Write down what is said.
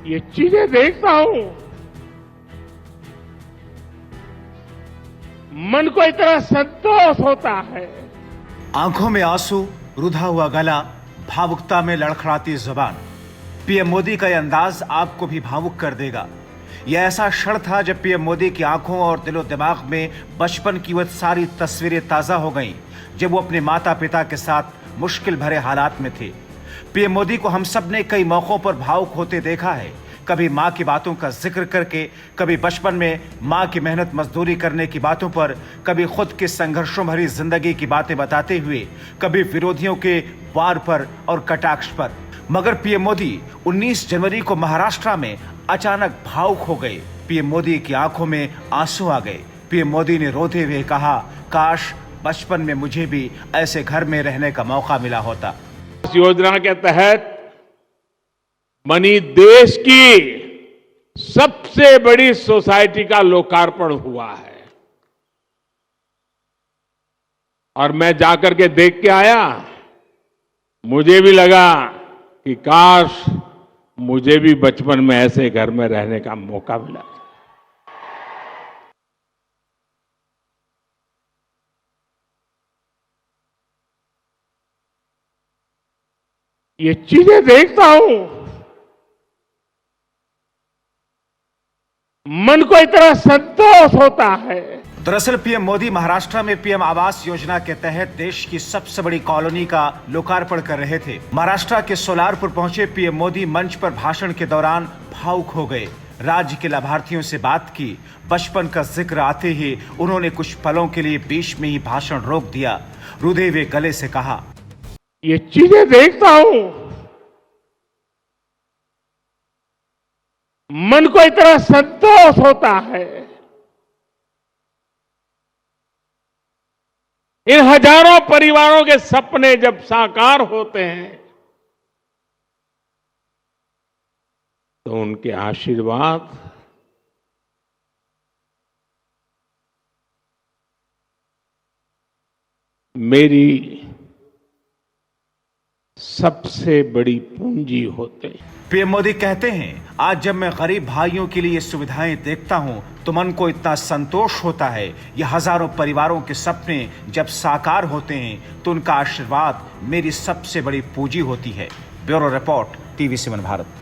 ये चीजें देखता हूं, मन को इतना संतोष होता है। आंखों में आंसू, रुधा हुआ गला, भावुकता में लड़खड़ाती जुबान। पीएम मोदी का यह अंदाज आपको भी भावुक कर देगा। यह ऐसा क्षण था जब पीएम मोदी की आंखों और दिलो दिमाग में बचपन की वह सारी तस्वीरें ताजा हो गईं, जब वो अपने माता पिता के साथ मुश्किल भरे हालात में थे। पीएम मोदी को हम सब ने कई मौकों पर भावुक होते देखा है, कभी माँ की बातों का जिक्र करके, कभी बचपन में माँ की मेहनत मजदूरी करने की बातों पर, कभी खुद के संघर्षों भरी जिंदगी की बातें बताते हुए, कभी विरोधियों के वार पर और कटाक्ष पर। मगर पीएम मोदी 19 जनवरी को महाराष्ट्र में अचानक भावुक हो गए। पीएम मोदी की आंखों में आंसू आ गए। पीएम मोदी ने रोते हुए कहा, काश बचपन में मुझे भी ऐसे घर में रहने का मौका मिला होता। इस योजना के तहत बनी देश की सबसे बड़ी सोसाइटी का लोकार्पण हुआ है और मैं जाकर के देख के आया। मुझे भी लगा कि काश मुझे भी बचपन में ऐसे घर में रहने का मौका मिला। ये चीजें देखता हूं, मन को इतना संतोष होता है। दरअसल पीएम मोदी महाराष्ट्र में पीएम आवास योजना के तहत देश की सबसे बड़ी कॉलोनी का लोकार्पण कर रहे थे। महाराष्ट्र के सोलारपुर पहुंचे पीएम मोदी मंच पर भाषण के दौरान भावुक हो गए। राज्य के लाभार्थियों से बात की। बचपन का जिक्र आते ही उन्होंने कुछ पलों के लिए बीच में ही भाषण रोक दिया। रुधे हुए गले से कहा, ये चीजें देखता हूं, मन को इतना संतोष होता है। इन हजारों परिवारों के सपने जब साकार होते हैं तो उनके आशीर्वाद मेरी सबसे बड़ी पूंजी होते हैं। पीएम मोदी कहते हैं, आज जब मैं गरीब भाइयों के लिए सुविधाएं देखता हूं तो मन को इतना संतोष होता है। यह हजारों परिवारों के सपने जब साकार होते हैं तो उनका आशीर्वाद मेरी सबसे बड़ी पूंजी होती है। Bureau report, TV 7 Bharat.